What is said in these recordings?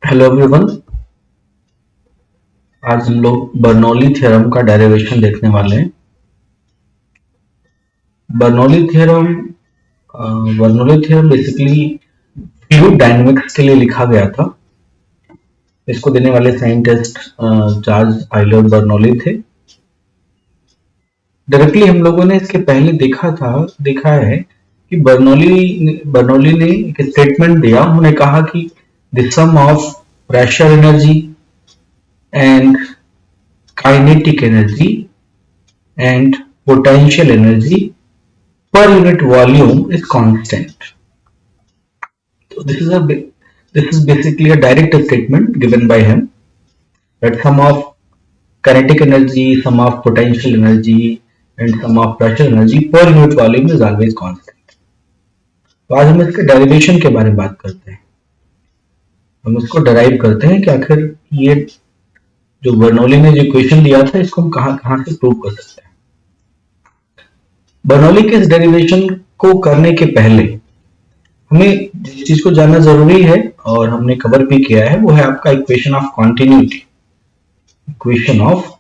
Hello everyone. आज हम लोग बर्नौली थ्योरम का डेरिवेशन देखने वाले हैं। Bernoulli theorem basically fluid dynamics के लिए लिखा गया था। इसको देने वाले साइंटिस्ट चार्ल्स आइलर बर्नौली थे। डायरेक्टली हम लोगों ने इसके पहले देखा है कि बर्नौली ने एक स्टेटमेंट दिया। उन्होंने कहा कि the sum of pressure energy and kinetic energy and potential energy per unit volume is constant. So this is basically a direct statement given by him that sum of kinetic energy, sum of potential energy and sum of pressure energy per unit volume is always constant. तो आज हम इसके derivation के बारे में बात करते हैं। हम इसको डराइव करते हैं कि आखिर ये जो बर्नौली ने जो इक्वेशन दिया था इसको हम कहां से प्रूव कर सकते हैं। बर्नौली के इस डेरिवेशन को करने के पहले हमें जिस चीज को जानना जरूरी है और हमने कवर भी किया है वो है आपका equation of continuity. Equation of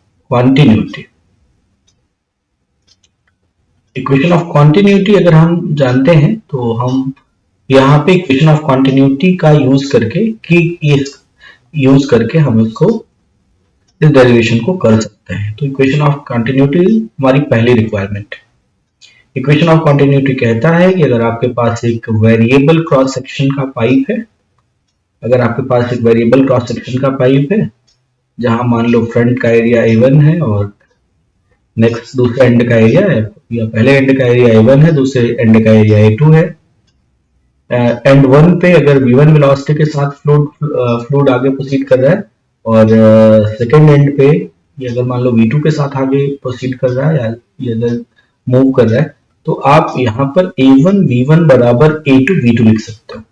continuity अगर हम जानते हैं तो हम यहाँ पे इक्वेशन ऑफ कॉन्टिन्यूटी का यूज करके हम इसको इस डेरिवेशन को कर सकते हैं। तो इक्वेशन ऑफ कॉन्टिन्यूटी हमारी पहली रिक्वायरमेंट है। इक्वेशन ऑफ कॉन्टिन्यूटी कहता है कि अगर आपके पास एक वेरिएबल क्रॉस सेक्शन का पाइप है, जहां मान लो फ्रंट का एरिया A1 है और नेक्स्ट दूसरे एंड का एरिया है, या पहले एंड का एरिया A1 है, दूसरे एंड का एरिया A2 है। एंड 1 पे अगर V1 वेलोसिटी के साथ फ्लूइड आगे प्रोसीड कर रहा है और सेकेंड एंड पे ये अगर मान लो V2 के साथ आगे प्रोसीड कर रहा है या ये अगर मूव कर रहा है, तो आप यहाँ पर A1 V1 बराबर A2 V2 लिख सकते हो।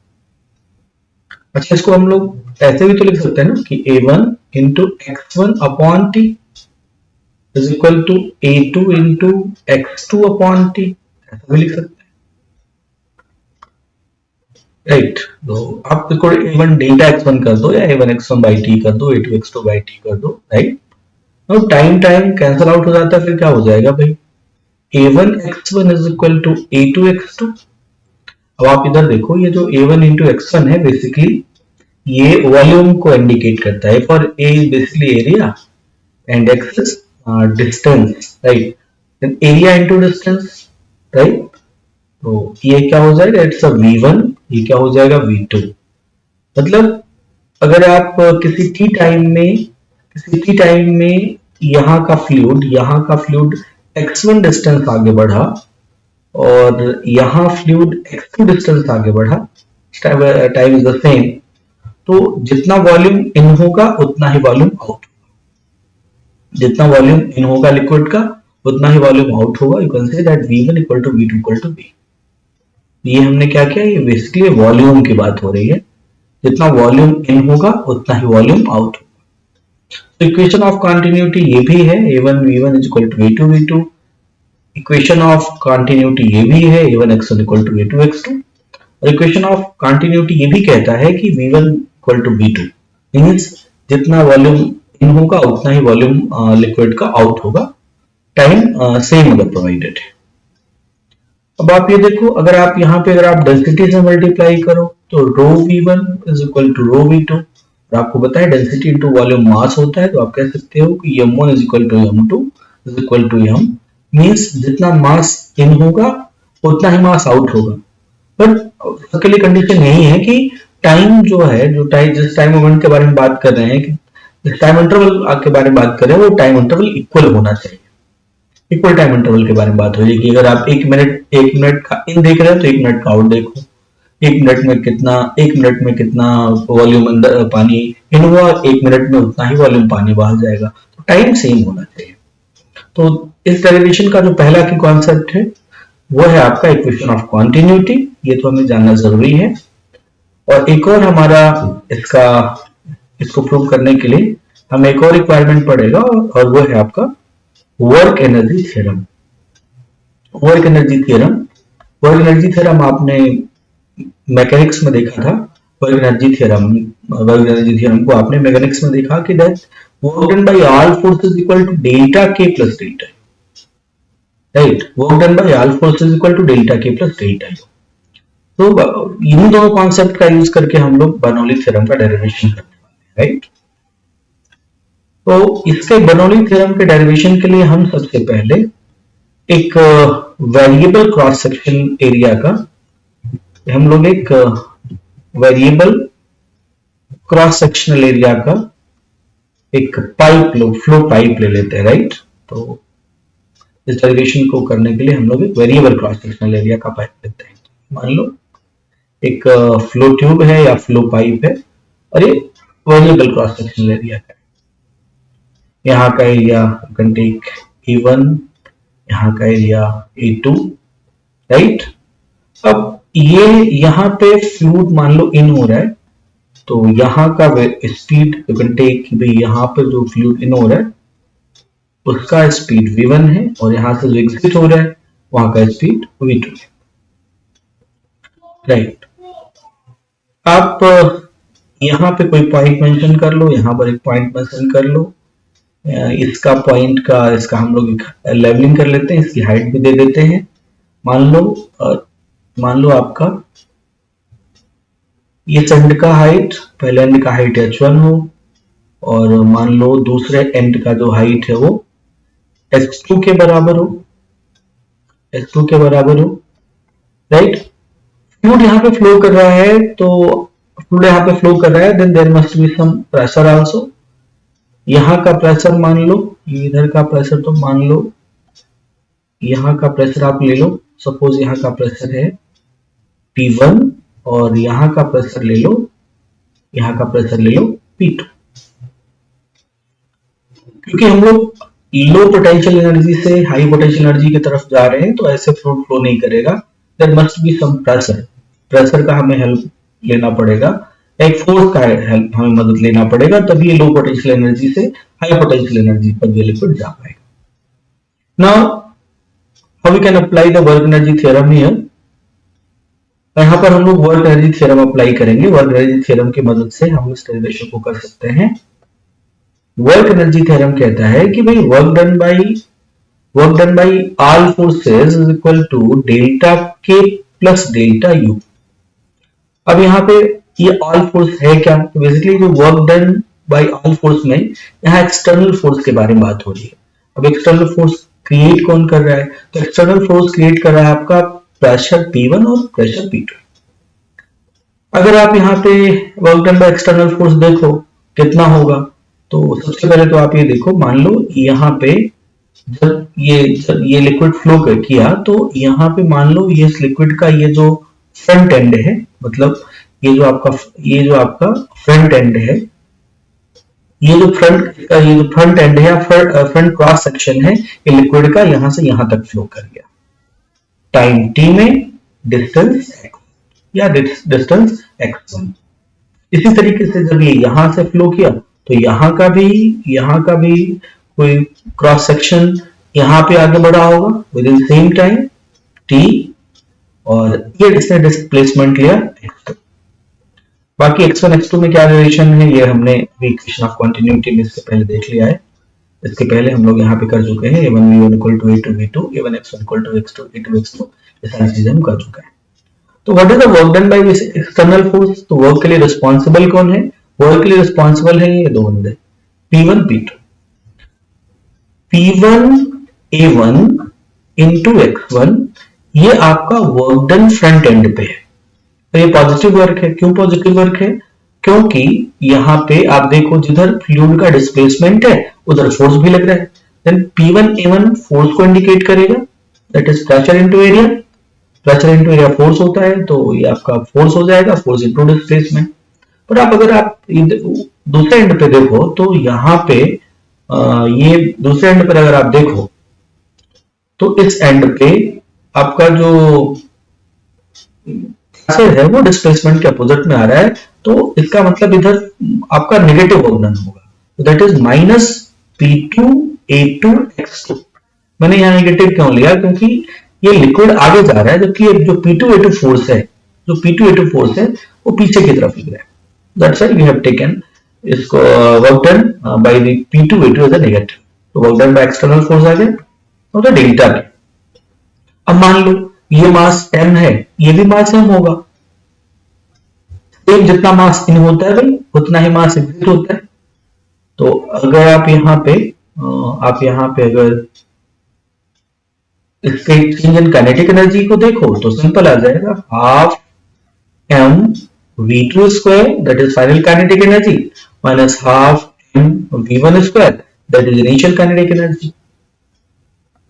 अच्छा, इसको हम लोग ऐसे भी तो लिख सकते हैं ना कि A1 into x1 upon T is equal to A2 into x2 upon T, ऐसा भी लिख सकते हैं, राइट। तो आप इसको A1 डेल्टा x1 कर दो या A1 x1 बाई टी कर दो, A2 x2 बाई टी कर दो, राइट। तो टाइम कैंसिल आउट हो जाता है, फिर क्या हो जाएगा भाई, A1 x1 is equal to A2 x2। अब आप इधर देखो, ये जो A1 इंटू x1 है बेसिकली ये वॉल्यूम को इंडिकेट करता है। For A basically area and x is distance, right. Then area into distance, right. तो ये क्या हो जाएगा, इट्स अ V1, ये क्या हो जाएगा V2। मतलब अगर आप किसी टी टाइम में यहाँ का फ्लूइड x1 डिस्टेंस आगे बढ़ा और यहाँ फ्लूइड x2 डिस्टेंस आगे बढ़ा, टाइम इज द सेम, तो जितना वॉल्यूम इन होगा उतना ही वॉल्यूम आउट, जितना वॉल्यूम इन होगा लिक्विड का उतना ही वॉल्यूम आउट होगा। You can say that V1 equal to V2 equal to V। ये हमने क्या किया, ये बेसिकली वॉल्यूम की बात हो रही है, जितना वॉल्यूम इन होगा उतना ही वॉल्यूम आउट होगा। तो इक्वेशन ऑफ कॉन्टिन्यूटी ये भी है, A1 V1 is equal to A2 V2। Equation of continuity ये भी है, A1 x1 equal to A2 x2। और इक्वेशन ऑफ कॉन्टिन्यूटी ये भी कहता है कि V1 equal to V2 means जितना वॉल्यूम इन होगा उतना ही वॉल्यूम लिक्विड का आउट होगा, टाइम सेम अगर प्रोवाइडेड है। अब आप ये देखो, अगर आप यहाँ पे अगर आप डेंसिटी से मल्टीप्लाई करो तो rho V1 is equal to rho V2, और आपको पता है डेंसिटी इनटू वॉल्यूम मास होता है, तो आप कह सकते हो कि m1 is equal to m2 is equal to m, means जितना मास इन होगा उतना ही मास आउट होगा। बट उसके लिए कंडीशन यही है कि टाइम जो है, जिस टाइम मोमेंट के बारे में बात कर रहे हैं, कि जिस टाइम इंटरवल के बारे में बात कर रहे हैं वो टाइम इंटरवल इक्वल होना चाहिए। इक्वल टाइम इंटरवल के बारे में बात हो रही है कि अगर आप एक मिनट का इन देख रहे हैं तो 1 मिनट का आउट देखो, 1 मिनट में कितना वॉल्यूम अंदर पानी इन हुआ, 1 मिनट में उतना ही वॉल्यूम पानी बाहर जाएगा, तो टाइम सेम होना चाहिए। तो इस डेरिवेशन का जो पहला की कॉन्सेप्ट है वो है आपका इक्वेशन ऑफ कॉन्टिन्यूटी, ये तो हमें जानना जरूरी है। और एक और हमारा इसको प्रूव करने के लिए हमें एक और रिक्वायरमेंट पड़ेगा और वो है आपका work energy theorem. Work energy theorem आपने मैकेनिक्स में देखा था, वर्क एनर्जी थ्योरम को आपने मैकेनिक्स में देखा कि that work done by all forces equal to delta K plus delta, right, work done by all forces equal to delta K plus delta. तो इन दोनों कॉन्सेप्ट का यूज करके हम लोग बर्नौली थ्योरम का डेरिवेशन करने वाले हैं, राइट। तो इसके बर्नौली थ्योरम के डेरिवेशन के लिए हम सबसे पहले एक वेरिएबल क्रॉस सेक्शन एरिया का हम लोग एक वेरिएबल क्रॉस सेक्शनल एरिया का एक फ्लो पाइप ले लेते हैं, राइट। तो इस डेरिवेशन को करने के लिए हम लोग एक वेरिएबल क्रॉस सेक्शनल एरिया का पाइप लेते हैं। मान लो एक फ्लो ट्यूब है या फ्लो पाइप है और ये वेरिएबल क्रॉस सेक्शनल एरिया है। यहाँ का एरिया कैन टेक A1, यहाँ का एरिया A2, राइट। अब ये यहाँ पे फ्लूइड मान लो इन हो रहा है, तो यहाँ का स्पीड यू कैन टेक, भाई यहाँ पे जो फ्लूइड इन हो रहा है उसका स्पीड V1 है और यहाँ से जो एग्जिट हो रहा है वहां का स्पीड V2 है, राइट। आप यहाँ पे कोई पॉइंट मेंशन कर लो, यहाँ पर एक पॉइंट मेंशन कर लो, इसका पॉइंट का इसका हम लोग लेवलिंग कर लेते हैं, इसकी हाइट भी दे देते हैं। मान लो आपका ये एंड का हाइट, पहले एंड का हाइट h1 हो और मान लो दूसरे एंड का जो हाइट है वो h2 के बराबर हो, h2 के बराबर हो, राइट। फ्लूइड यहाँ पे फ्लो कर रहा है, तो फ्लूइड यहाँ पे फ्लो कर रहा है, then there must be some pressure also. यहाँ का प्रेशर मान लो, इधर का प्रेशर तो मान लो, यहाँ का प्रेशर आप ले लो, सपोज यहाँ का प्रेशर है P1 और यहाँ का प्रेशर ले लो, यहाँ का प्रेशर ले लो P2। क्योंकि हम लोग लो पोटेंशियल एनर्जी से हाई पोटेंशियल एनर्जी की तरफ जा रहे हैं, तो ऐसे फ्लूइड फ्लो नहीं करेगा, there must be some pressure. Pressure का हमें हेल्प लेना पड़ेगा, एक फोर्स का हेल्प हमें मदद लेना पड़ेगा, तभी ये लो पोटेंशियल एनर्जी से हाई पोटेंशियल एनर्जी पर ये लिक्विड जा पाएगा। Now how we can apply the work energy theorem here. यहाँ पर हम लोग वर्क एनर्जी थ्योरम अप्लाई करेंगे। वर्क एनर्जी थ्योरम की मदद से हम इस डेरिवेशन को कर सकते हैं। वर्क एनर्जी थ्योरम कहता है कि भाई work done by all forces is equal to delta K plus delta U. अब यहाँ पे ये ऑल फोर्स है क्या, तो बेसिकली जो work done by all force में यहाँ एक्सटर्नल फोर्स के बारे में बात हो रही है। अब एक्सटर्नल फोर्स क्रिएट कौन कर रहा है, तो एक्सटर्नल फोर्स क्रिएट कर रहा है आपका प्रेशर P1 और प्रेशर P2। अगर आप यहाँ पे work done by external force देखो कितना होगा, तो सबसे पहले तो आप ये देखो, मान लो यहाँ पे जब ये लिक्विड फ्लो किया, तो यहाँ पे मान लो ये लिक्विड का ये जो फ्रंट एंड है, मतलब ये जो आपका फ्रंट एंड है, ये जो फ्रंट एंड है या फ्रंट क्रॉस सेक्शन है, ये लिक्विड का यहां से यहां तक फ्लो कर गया टाइम t में डिस्टेंस x या डिस्टेंस x1। इसी तरीके से जब ये यहां से फ्लो किया, तो यहाँ का भी कोई क्रॉस सेक्शन यहाँ पे आगे बढ़ा होगा with in same time t, और ये इसने डिस्प्लेसमेंट लिया x2। बाकी x1 x2 में क्या रिलेशन है ये हमने इक्वेशन ऑफ कंटिन्यूटी में इससे पहले देख लिया है। इसके पहले हम लोग यहाँ पे कर चुके हैं, a1 equal to a2 a1x1 equal to x2 a2x2, ये सारी चीजें हम कर चुके हैं। तो what is the work done by this external force, तो वर्क के लिए रिस्पॉन्सिबल कौन है, वर्क के लिए रिस्पॉन्सिबल है ये दो बंदे P1 P2। P1 A1 into x1 ये आपका वर्क डन फ्रंट एंड पे है, तो ये पॉजिटिव वर्क है। क्यों पॉजिटिव वर्क है, क्योंकि यहाँ पे आप देखो जिधर फ्लूइड का डिस्प्लेसमेंट है उधर फोर्स भी लग रहा है, देन P1 A1 फोर्स को इंडिकेट करेगा, that is pressure into area. Pressure into area force होता है, तो ये आपका फोर्स हो जाएगा, फोर्स इनटू डिस्प्लेसमेंट। पर अगर आप दूसरे एंड पे देखो, तो यहाँ पे ये दूसरे एंड पर अगर आप देखो, तो इस एंड पे आपका जो है वो डिस्प्लेसमेंट के अपोजिट में आ रहा है, तो इसका मतलब इधर आपका नेगेटिव वर्क डन होगा, तो that is minus P2 A2 x2। मैंने यहाँ नेगेटिव क्यों लिया, क्योंकि ये लिक्विड आगे जा रहा है, जबकि जो P2 A2 फोर्स है जो P2A2 फोर्स है वो पीछे की तरफ लग रहा है, that's why we have taken इसको work done by the P2A2 as a negative. तो work done by external force आ गया और तो डेल्टा के। अब मान लो ये मास m है, ये भी मास m होगा, सेम जितना मास इन होता है भाई उतना ही मास एग्जिट होता है। तो अगर आप यहाँ पे अगर इसके चेंज इन काइनेटिक एनर्जी को देखो तो सिंपल आ जाएगा, half m v2 square that is final kinetic energy minus half m v1 square that is initial kinetic energy.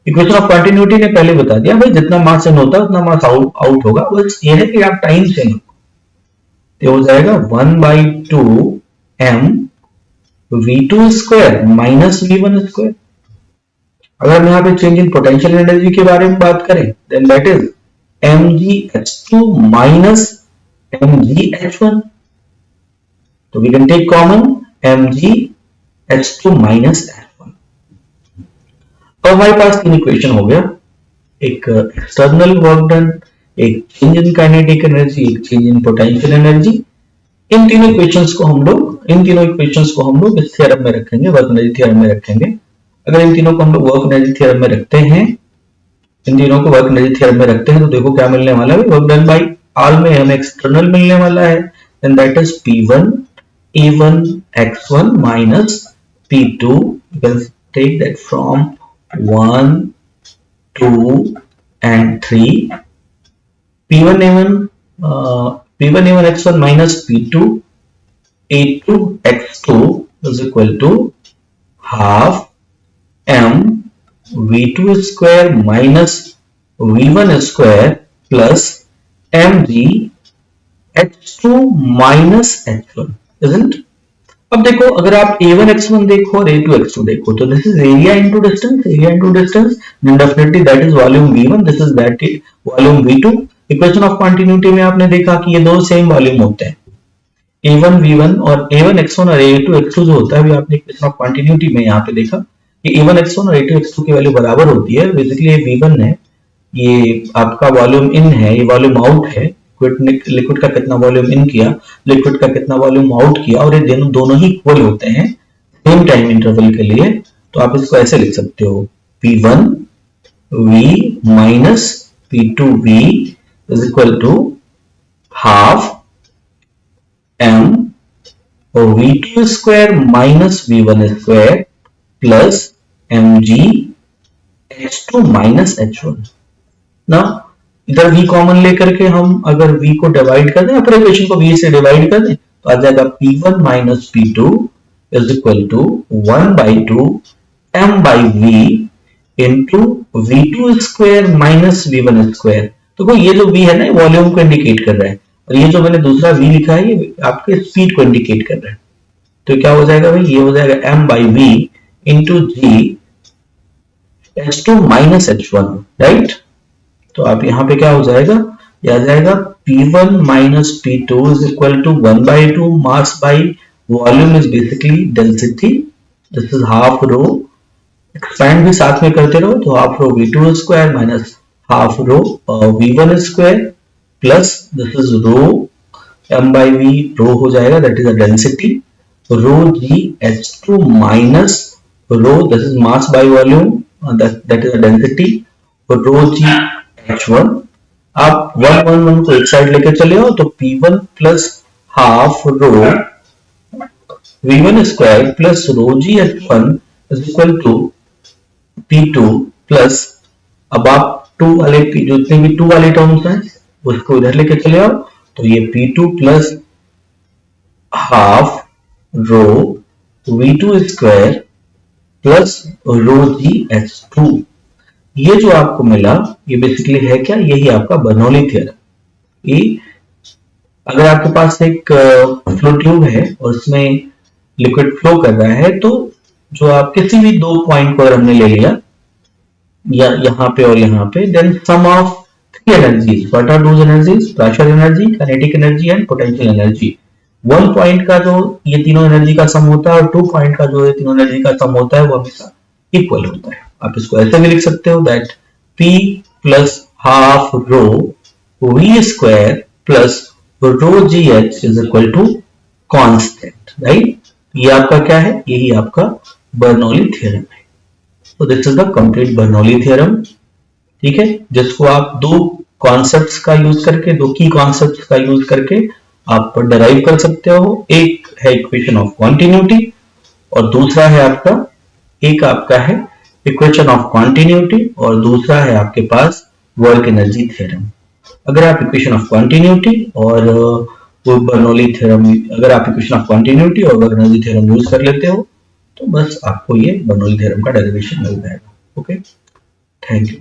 Equation of continuity ने पहले बता दिया भाई जितना मास इन होता है उतना मास आउट होगा, बस ये है कि आप टाइम से तो हो जाएगा 1/2 m v2 square minus v1 square. अगर हम यहाँ पे चेंज इन पोटेंशियल एनर्जी के बारे में बात करें then that is mgh2 minus mgh1। तो we can take common mgh2 minus h1। अब हमारे पास तीन इक्वेशन हो गया, एक एक्सटर्नल वर्क डन, एक चेंज इन काइनेटिक एनर्जी, एक चेंज इन पोटेंशियल एनर्जी। इन तीनों इक्वेशंस को हम लोग इस थ्योरम में रखेंगे, वर्क एनर्जी थ्योरम में रखेंगे। अगर इन तीनों को हम लोग वर्क एनर्जी थ्योरम में रखते हैं, तो देखो क्या मिलने वाला है, वर्क डन बाय आर में हमें एक्सटर्नल मिलने वाला है, then that is P1 A1 x1 minus P2, you can take that from 1 2 and 3, P1 A1 x1 minus P2 A2 x2 is equal to half m v2 square minus v1 square plus mg h2 minus h1, isn't? अब देखो अगर आप A1 x1 देखो और A2 x2 देखो तो this is area into distance, then definitely that is volume V1, this is that volume V2। Equation of continuity में आपने देखा कि ये दो सेम वॉल्यूम होते हैं, A1 V1 और A1 x1 और A2 x2 जो होता है अभी आपने इक्वेशन ऑफ कंटिन्यूटी में यहाँ पे देखा कि A1 x1 और A2 x2 की वैल्यू बराबर होती है। बेसिकली ये V1 है, ये आपका वॉल्यूम इन है, ये वॉल्यूम आउट है, लिक्विड का कितना वॉल्यूम इन किया, लिक्विड का कितना वॉल्यूम आउट किया, और ये दोनों ही इक्वल होते हैं सेम टाइम इंटरवल के लिए। तो आप इसको ऐसे लिख सकते हो, P1 V minus P2 V is equal to half m और V2 square minus V1 square plus mg h2 minus h1। ना इधर v कॉमन लेकर के हम अगर v को डिवाइड कर दें, अपर इक्वेशन को v से डिवाइड कर दें तो आ जाएगा P1 minus P2 is equal to 1/2 m by v into v2 square minus v1 square. तो ये जो v है ना वॉल्यूम को इंडिकेट कर रहा है, और ये जो मैंने दूसरा v लिखा है ये आपके स्पीड को इंडिकेट कर रहा है। तो क्या हो जाएगा भाई, ये हो जाएगा m by v into g h2 minus h1, right. तो आप यहाँ पे क्या हो जाएगा, ये आ जाएगा P1 minus P2 is equal to 1/2 mass by volume is basically density, this is half rho, expand भी साथ में करते रहो तो half rho V2 square minus half rho V1 square plus this is rho m by v, rho हो जाएगा that is a density, rho g h2 minus rho this is mass by volume that is a density, rho g h1। आप 1 1 1 को एक side लेके चले हो तो P1 plus half rho V1 square plus rho g h1 is equal to P2 plus, अब आप 2 वाले जितने भी 2 वाले टर्म्स हैं उसको इधर लेके चले आओ तो ये P2 plus half rho V2 square plus rho g h2। ये जो आपको मिला ये बेसिकली है क्या, यही आपका बर्नौली थ्योरम। ये अगर आपके पास एक फ्लो ट्यूब है और उसमें लिक्विड फ्लो कर रहा है तो जो आप किसी भी दो पॉइंट को हमने ले लिया या यहाँ पे और यहाँ पे, then sum of 3 energies, what are those energies, pressure energy, kinetic energy and potential energy. 1 point का जो ये तीनों एनर्जी का सम होता है और 2 पॉइंट का जो ये तीनों एनर्जी का सम होता है वो हमेशा इक्वल होता है। आप इसको ऐसे भी लिख सकते हो that P plus half rho V square plus rho g h is equal to constant, right. ये आपका क्या है, यही आपका बर्नौली थ्योरम है। तो this is the complete Bernoulli theorem, ठीक है, जिसको आप दो कॉन्सेप्ट्स का यूज करके, दो की कॉन्सेप्ट्स का यूज करके आप डराइव कर सकते हो। एक है इक्वेशन ऑफ कॉन्टिन्यूटी और दूसरा है आपका, एक आपका है इक्वेशन ऑफ कॉन्टिन्यूटी और दूसरा है आपके पास वर्क एनर्जी थ्योरम। अगर आप इक्वेशन ऑफ कॉन्टिन्यूटी और वो बर्नौली थ्योरम, अगर आप इक्वेशन ऑफ कॉन्टिन्यूटी और वर्क एनर्जी थ्योरम यूज कर लेते हो तो बस आपको ये बर्नौली थ्योरम का डेरिवेशन मिल जाएगा। Okay, thank you.